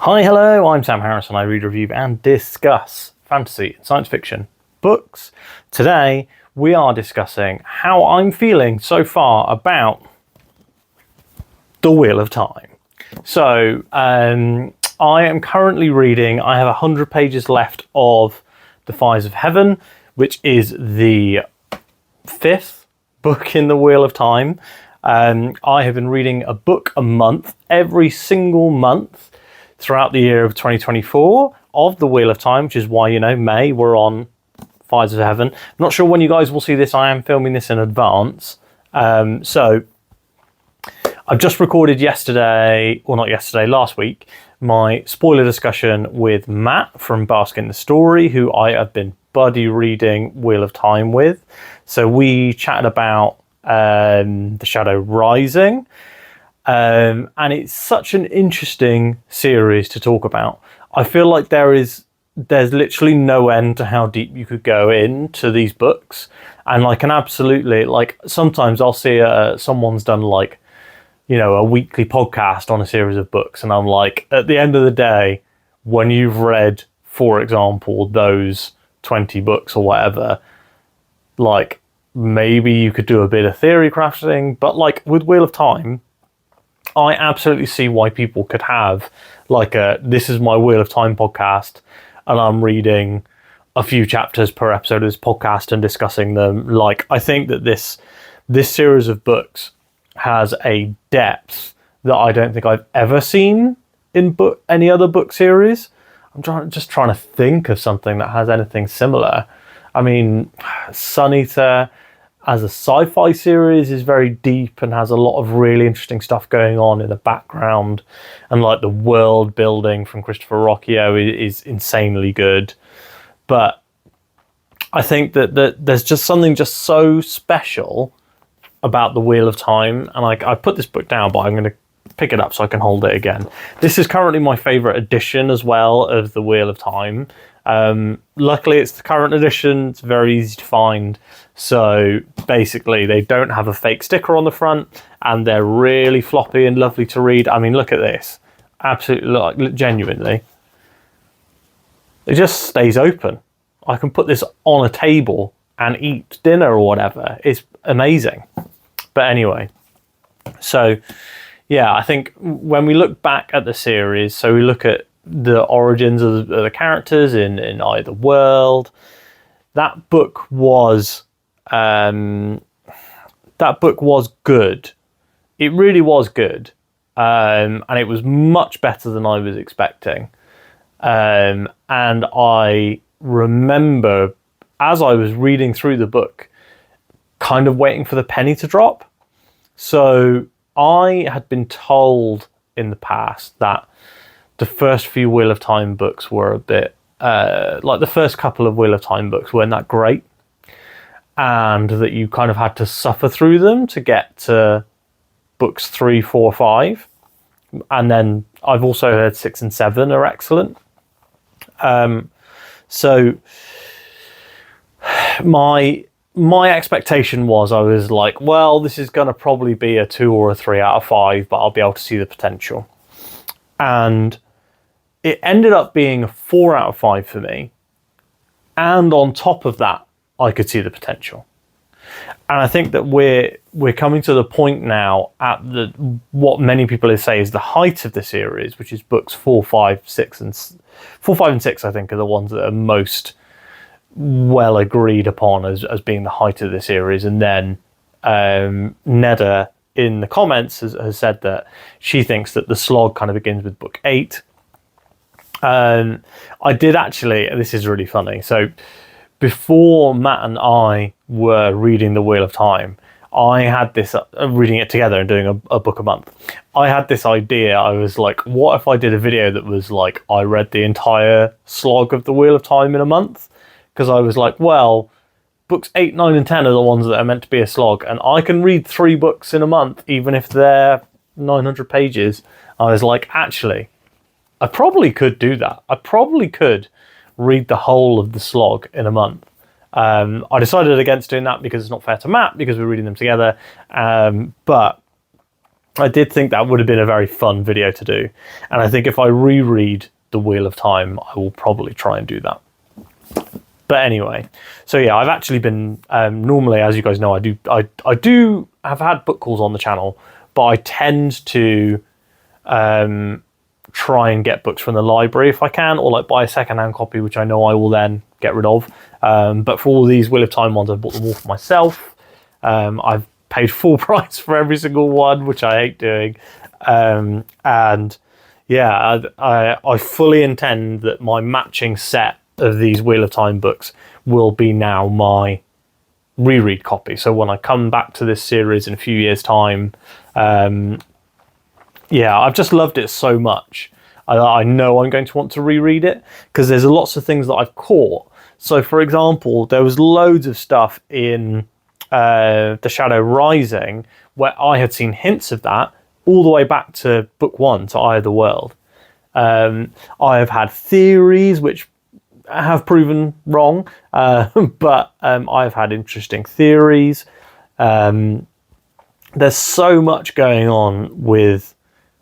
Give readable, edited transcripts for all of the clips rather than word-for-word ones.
Hi, hello, I'm Sam Harris and I read, review and discuss fantasy and science fiction books. Today we are discussing how I'm feeling so far about The Wheel of Time. So I am currently reading, I have 100 pages left of The Fires of Heaven, which is the 5th book in The Wheel of Time. I have been reading a book a month, every single month, throughout the year of 2024 of The Wheel of Time, which is why, May, we're on Fires of Heaven. I'm not sure when you guys will see this. I am filming this in advance. So I've just recorded last week, my spoiler discussion with Matt from Bask in the Story, who I have been buddy reading Wheel of Time with. So we chatted about The Shadow Rising. And it's such an interesting series to talk about. I feel like there's literally no end to how deep you could go into these books. And sometimes I'll see someone's done a weekly podcast on a series of books. And I'm like, at the end of the day, when you've read, for example, those 20 books or whatever, maybe you could do a bit of theory crafting. But with Wheel of Time, I absolutely see why people could have this is my Wheel of Time podcast and I'm reading a few chapters per episode of this podcast and discussing them. I think that this series of books has a depth that I don't think I've ever seen in any other book series. I'm just trying to think of something that has anything similar. I mean, Sun Eater as a sci-fi series is very deep and has a lot of really interesting stuff going on in the background, and the world building from Christopher Rocchio is insanely good. But I think that there's just something just so special about the Wheel of Time, and I put this book down, but I'm going to pick it up so I can hold it again. This is currently my favorite edition as well of the Wheel of Time. Luckily it's the current edition. It's very easy to find. So basically they don't have a fake sticker on the front and they're really floppy and lovely to read. I mean, look at this. Absolutely, genuinely. It just stays open. I can put this on a table and eat dinner or whatever. It's amazing. But anyway, so yeah, I think when we look back at the series, so we look at the origins of the characters in either world, that book was good. It really was good, and it was much better than I was expecting. And I remember as I was reading through the book, kind of waiting for the penny to drop. So I had been told in the past that the first few Wheel of Time books were a bit the first couple of Wheel of Time books weren't that great, and that you kind of had to suffer through them to get to books 3, 4, 5. And then I've also heard 6 and 7 are excellent. So my expectation was, I was like, well, this is going to probably be a 2 or a 3 out of 5, but I'll be able to see the potential. And it ended up being a 4 out of 5 for me. And on top of that, I could see the potential. And I think that we're coming to the point now at what many people say is the height of the series, which is books 4, 5, 5, and 6, I think, are the ones that are most well agreed upon as being the height of the series. And then Neda in the comments has said that she thinks that the slog kind of begins with book 8. I did actually, this is really funny. So before Matt and I were reading The Wheel of Time, I had this, reading it together and doing a book a month, I had this idea. I was like, what if I did a video that was I read the entire slog of The Wheel of Time in a month? Because I was like, well, books 8, 9, and 10 are the ones that are meant to be a slog, and I can read 3 books in a month, even if they're 900 pages. I was like, actually, I probably could do that. I probably could read the whole of the slog in a month. I decided against doing that because it's not fair to Matt, because we're reading them together. But I did think that would have been a very fun video to do. And I think if I reread The Wheel of Time, I will probably try and do that. But anyway, so yeah, I've actually been, normally, as you guys know, I do have had book calls on the channel, but I tend to try and get books from the library if I can, or like buy a secondhand copy, which I know I will then get rid of. But for all these Wheel of Time ones, I've bought them all for myself. I've paid full price for every single one, which I hate doing. And yeah, I fully intend that my matching set of these Wheel of Time books will be now my reread copy. So when I come back to this series in a few years' time, yeah, I've just loved it so much. I know I'm going to want to reread it because there's lots of things that I've caught. So for example, there was loads of stuff in The Shadow Rising where I had seen hints of that all the way back to book 1, to Eye of the World. I have had theories which have proven wrong, but I've had interesting theories. There's so much going on with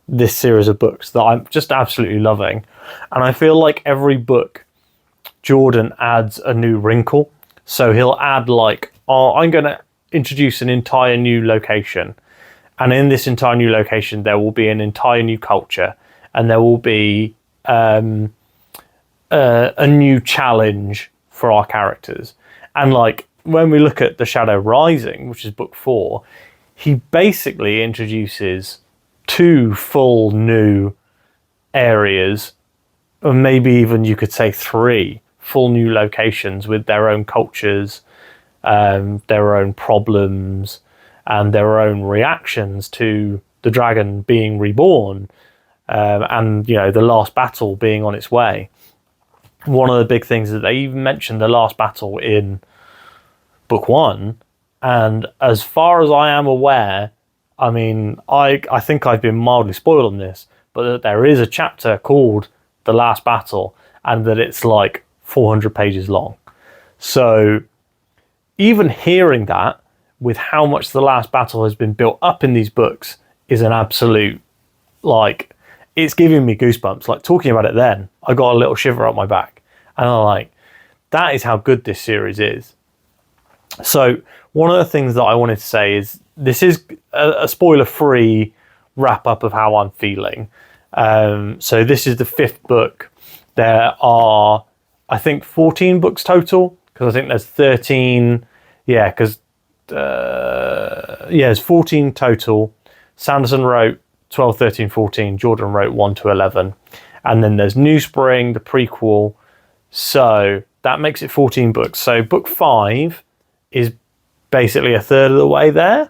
this series of books that I'm just absolutely loving. And I feel like every book, Jordan adds a new wrinkle. So he'll add like, oh, I'm going to introduce an entire new location. And in this entire new location, there will be an entire new culture. And there will be a new challenge for our characters. And like, when we look at The Shadow Rising, which is book 4, he basically introduces 2 full new areas, or maybe even you could say 3 full new locations with their own cultures, their own problems, and their own reactions to the dragon being reborn, and you know, the last battle being on its way. One of the big things is that they even mentioned the last battle in book 1, and as far as I am aware, I mean, I think I've been mildly spoiled on this, but that there is a chapter called The Last Battle, and that it's like 400 pages long. So even hearing that, with how much The Last Battle has been built up in these books, is an absolute, like, it's giving me goosebumps. Like, talking about it then, I got a little shiver up my back. And I'm like, that is how good this series is. So one of the things that I wanted to say is, this is a spoiler-free wrap-up of how I'm feeling. So this is the 5th book. There are, I think, 14 books total, because I think there's 13. Yeah, because there's 14 total. Sanderson wrote 12, 13, 14. Jordan wrote 1 to 11. And then there's New Spring, the prequel. So that makes it 14 books. So book 5 is basically a third of the way there.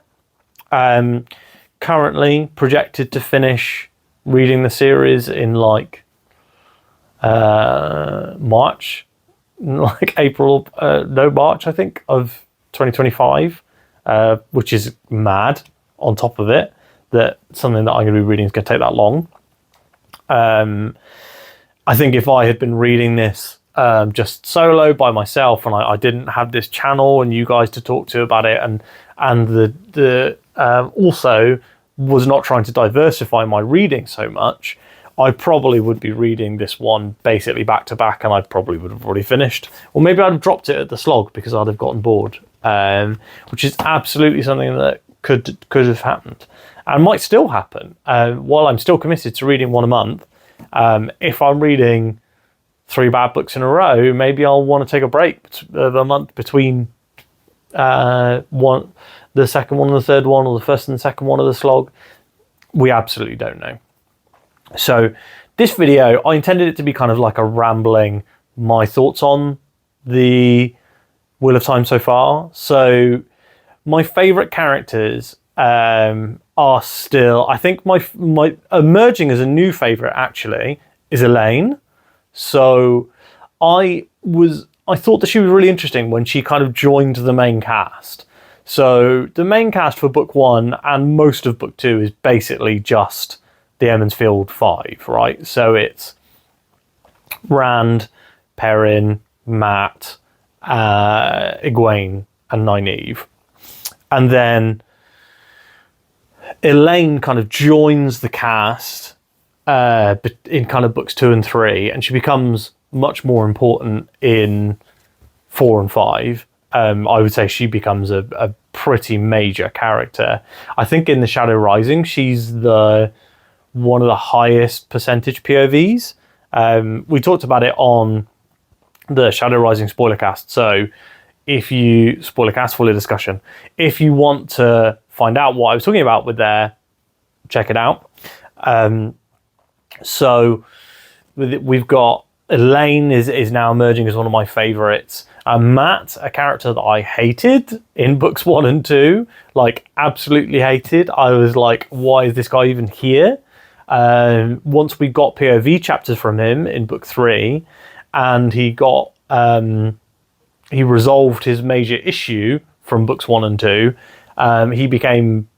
Currently projected to finish reading the series in like March, like April, March, I think, of 2025, which is mad on top of it, that something that I'm going to be reading is going to take that long. I think if I had been reading this just solo by myself, and I didn't have this channel and you guys to talk to about it, and the also was not trying to diversify my reading so much, I probably would be reading this one basically back to back, and I probably would have already finished. Or maybe I'd have dropped it at the slog because I'd have gotten bored, which is absolutely something that could have happened and might still happen. While I'm still committed to reading one a month, if I'm reading 3 bad books in a row, maybe I'll want to take a break of a month between the second one and the third one, or the first and the second one of the slog. We absolutely don't know. So this video, I intended it to be kind of like a rambling, my thoughts on the Wheel of Time so far. So my favourite characters are still, I think my emerging as a new favourite actually is Elaine. So I thought that she was really interesting when she kind of joined the main cast. So the main cast for book 1 and most of book 2 is basically just the Emmonsfield 5, right? So it's Rand, Perrin, Matt, Egwene, and Nynaeve. And then Elaine kind of joins the cast in kind of books 2 and 3, and she becomes much more important in 4 and 5. I would say she becomes a pretty major character. I think in The Shadow Rising, she's one of the highest percentage POVs. We talked about it on the Shadow Rising spoiler cast. So spoiler cast, full discussion. If you want to find out what I was talking about with there, check it out. So we've got Elaine is now emerging as one of my favorites. Matt, a character that I hated in books 1 and 2, like absolutely hated. I was like, why is this guy even here? Once we got POV chapters from him in book 3, and he got he resolved his major issue from books 1 and 2, he became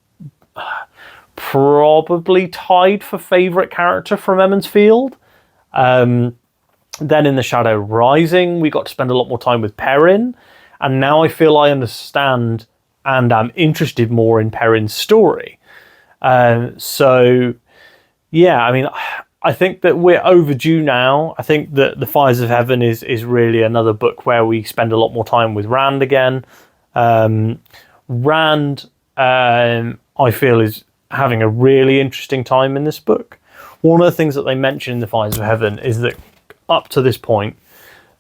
probably tied for favourite character from Emond's Field. Then in The Shadow Rising, we got to spend a lot more time with Perrin, and now I feel I understand and am interested more in Perrin's story. So, yeah, I mean, I think that we're overdue now. I think that The Fires of Heaven is really another book where we spend a lot more time with Rand again. Rand, I feel, is having a really interesting time in this book. One of the things that they mention in The Fires of Heaven is that up to this point,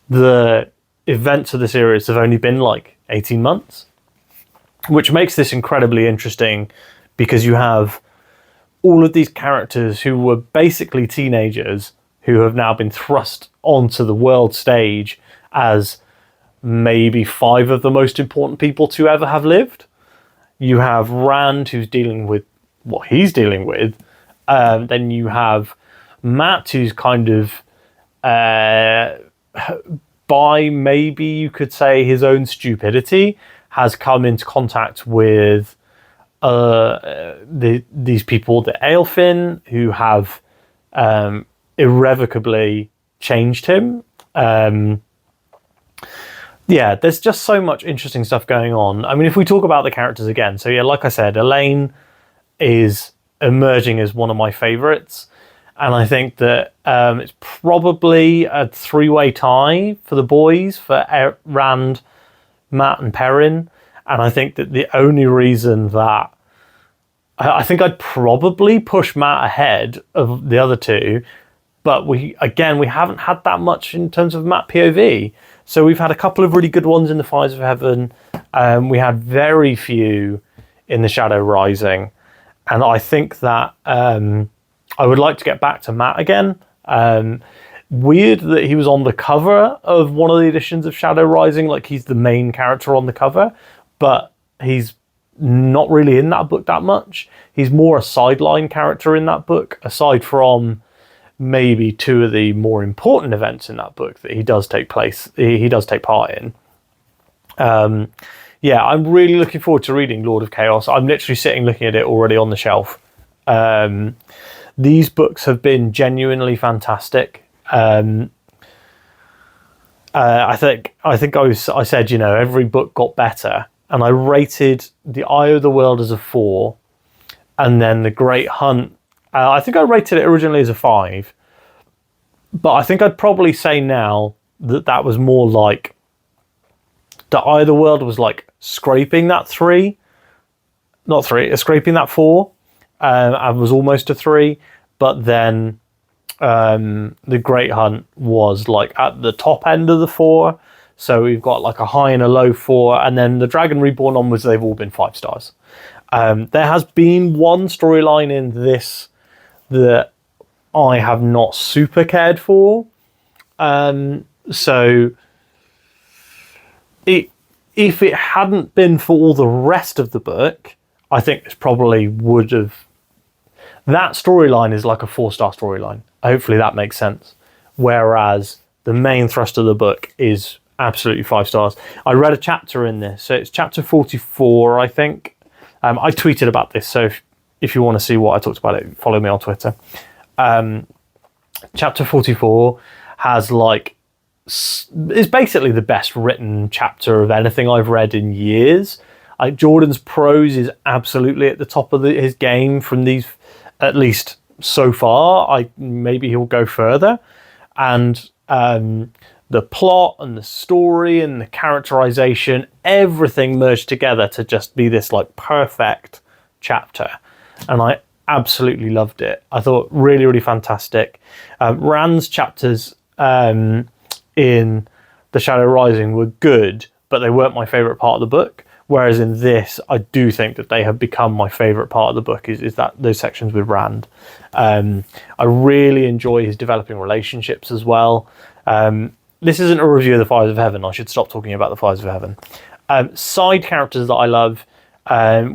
the events of the series have only been like 18 months, which makes this incredibly interesting because you have all of these characters who were basically teenagers who have now been thrust onto the world stage as maybe 5 of the most important people to ever have lived. You have Rand, who's dealing with what he's dealing with. Then you have Matt, who's kind of by maybe you could say his own stupidity has come into contact with these people, the Aelfin, who have irrevocably changed him. Yeah, there's just so much interesting stuff going on. I mean, if we talk about the characters again, so yeah, like I said, Elaine is emerging as one of my favorites. And I think that it's probably a 3-way tie for the boys, for Rand, Matt, and Perrin. And I think that the only reason that I think I'd probably push Matt ahead of the other two, but we haven't had that much in terms of Matt POV. So we've had a couple of really good ones in The Fires of Heaven. We had very few in The Shadow Rising. And I think that I would like to get back to Matt again. Weird that he was on the cover of one of the editions of Shadow Rising, like he's the main character on the cover, but he's not really in that book that much. He's more a sideline character in that book, aside from maybe 2 of the more important events in that book that he does take part in. Yeah, I'm really looking forward to reading Lord of Chaos. I'm literally sitting looking at it already on the shelf. These books have been genuinely fantastic. I think I said, you know, every book got better, and I rated The Eye of the World as a 4, and then The Great Hunt. I think I rated it originally as a 5, but I think I'd probably say now that was more like The Eye of the World was like scraping that 3, scraping that 4. And was almost a 3, but then The Great Hunt was like at the top end of the 4. So we've got like a high and a low 4, and then the Dragon Reborn onwards, they've all been 5 stars. There has been one storyline in this that I have not super cared for. So if it hadn't been for all the rest of the book, I think this probably would have... That storyline is like a 4-star storyline. Hopefully that makes sense. Whereas the main thrust of the book is absolutely 5 stars. I read a chapter in this. So it's chapter 44, I think. I tweeted about this. So if you want to see what I talked about it, follow me on Twitter. Chapter 44 has like... is basically the best written chapter of anything I've read in years. Jordan's prose is absolutely at the top of his game from these, at least so far. Maybe he'll go further, and the plot and the story and the characterization, everything merged together to just be this like perfect chapter, and I absolutely loved it. I thought really, really fantastic. Rand's chapters in The Shadow Rising were good, but they weren't my favourite part of the book. Whereas in this, I do think that they have become my favourite part of the book, is that those sections with Rand. I really enjoy his developing relationships as well. This isn't a review of the Fires of Heaven. I should stop talking about the Fires of Heaven. Side characters that I love.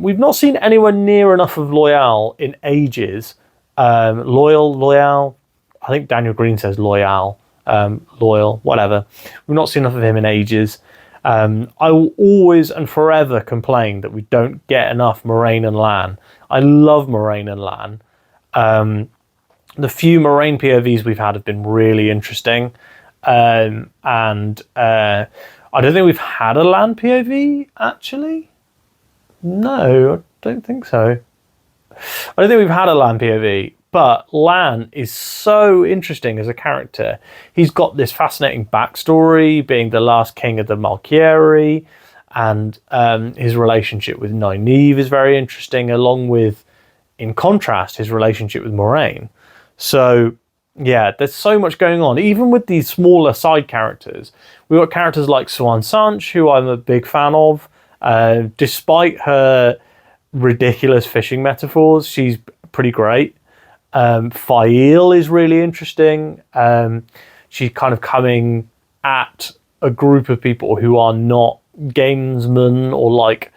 We've not seen anywhere near enough of Loyal in ages. Loyal. I think Daniel Green says Loyal. Loyal, whatever. We've not seen enough of him in ages. I will always and forever complain that we don't get enough Moraine and Lan. I love Moraine and Lan. The few Moraine POVs we've had have been really interesting. I don't think we've had a Lan POV, actually. No, I don't think so. I don't think we've had a Lan POV. But Lan is so interesting as a character. He's got this fascinating backstory, being the last king of the Malkieri, and his relationship with Nynaeve is very interesting, along with, in contrast, his relationship with Moraine. So, yeah, there's so much going on. Even with these smaller side characters, we've got characters like Siuan Sanche, who I'm a big fan of. Despite her ridiculous fishing metaphors, she's pretty great. Fael is really interesting. She's kind of coming at a group of people who are not gamesmen or like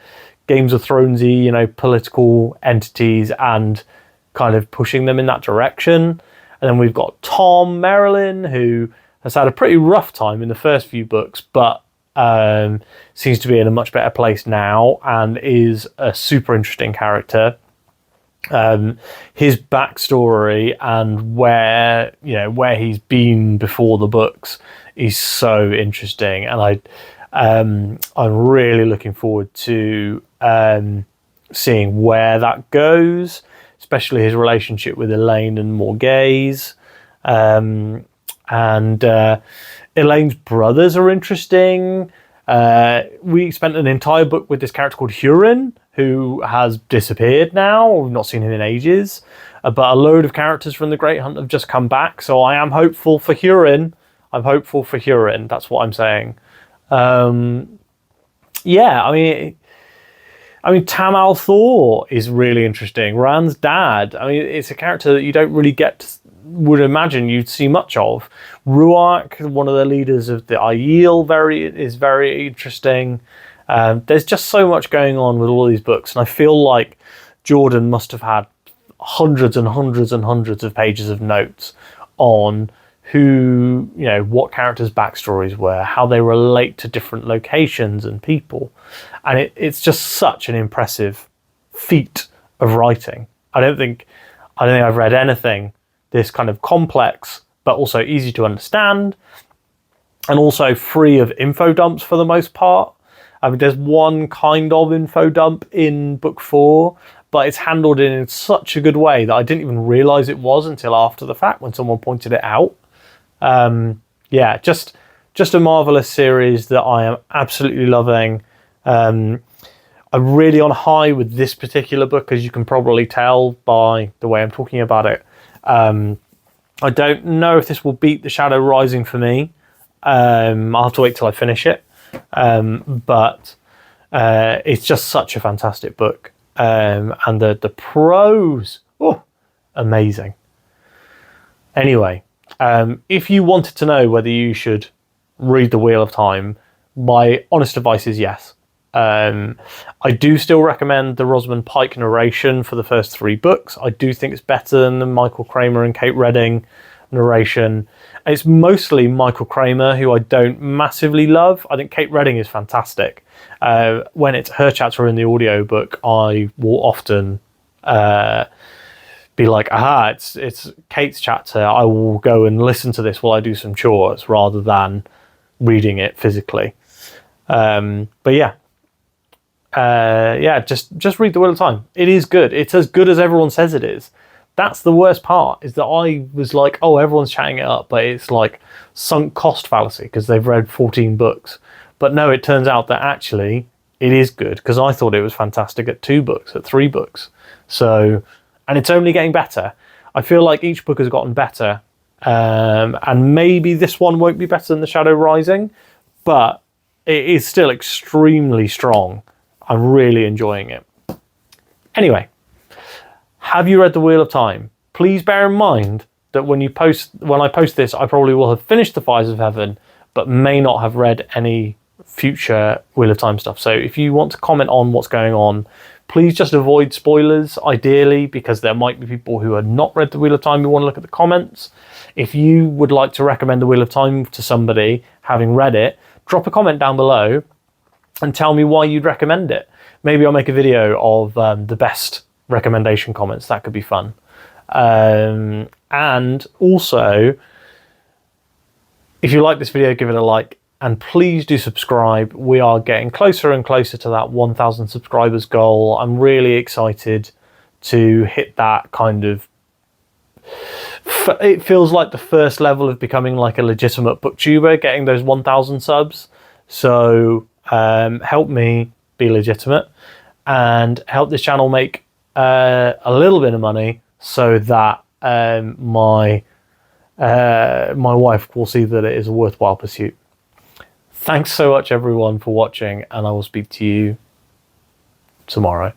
Games of Thronesy, political entities, and kind of pushing them in that direction. And then we've got Tom Merrilin, who has had a pretty rough time in the first few books, but seems to be in a much better place now and is a super interesting character. His backstory and where he's been before the books is so interesting, and I'm really looking forward to seeing where that goes, especially his relationship with Elaine and Morghese. Elaine's brothers are interesting. We spent an entire book with this character called Hurin, who has disappeared now. We've not seen him in ages. But a load of characters from The Great Hunt have just come back, so I am hopeful for Hurin. That's what I'm saying. Tam al'Thor is really interesting. Rand's dad. It's a character that you don't really would imagine you'd see much of. Ruark, one of the leaders of the Aiel, is very interesting. There's just so much going on with all these books, and I feel like Jordan must have had hundreds and hundreds and hundreds of pages of notes on what characters' backstories were, how they relate to different locations and people. And it's just such an impressive feat of writing. I don't think I've read anything this kind of complex, but also easy to understand, and also free of info dumps for the most part. There's one kind of info dump in book 4, but it's handled in such a good way that I didn't even realise it was until after the fact when someone pointed it out. Just a marvellous series that I am absolutely loving. I'm really on a high with this particular book, as you can probably tell by the way I'm talking about it. I don't know if this will beat The Shadow Rising for me. I'll have to wait till I finish it. But it's just such a fantastic book. And the prose, amazing. Anyway, if you wanted to know whether you should read The Wheel of Time, my honest advice is yes. I do still recommend the Rosamund Pike narration for the first 3 books. I do think it's better than the Michael Kramer and Kate Redding narration. It's mostly Michael Kramer, who I don't massively love. I think Kate Redding is fantastic. When it's her chapter in the audiobook, I will often be like, aha, it's Kate's chapter. I will go and listen to this while I do some chores rather than reading it physically. But yeah. yeah, just read The Wheel of Time. It is good. It's as good as everyone says it is. That's the worst part, is that I was like, oh, everyone's chatting it up, but it's like sunk cost fallacy because they've read 14 books. But no, it turns out that actually it is good, because I thought it was fantastic at 2 books, at 3 books. So, and it's only getting better. I feel like each book has gotten better, and maybe this one won't be better than The Shadow Rising, but it is still extremely strong. I'm really enjoying it. Anyway, have you read The Wheel of Time? Please bear in mind that when I post this, I probably will have finished The Fires of Heaven, but may not have read any future Wheel of Time stuff. So if you want to comment on what's going on, please just avoid spoilers, ideally, because there might be people who have not read The Wheel of Time who want to look at the comments. If you would like to recommend The Wheel of Time to somebody, having read it, drop a comment down below and tell me why you'd recommend it. Maybe I'll make a video of the best recommendation comments. That could be fun. And also, if you like this video, give it a like, and please do subscribe. We are getting closer and closer to that 1,000 subscribers goal. I'm really excited to hit that kind of... It feels like the first level of becoming like a legitimate booktuber, getting those 1,000 subs. So help me be legitimate and help this channel make a little bit of money, so that my wife will see that it is a worthwhile pursuit. Thanks so much, everyone, for watching, and I will speak to you tomorrow.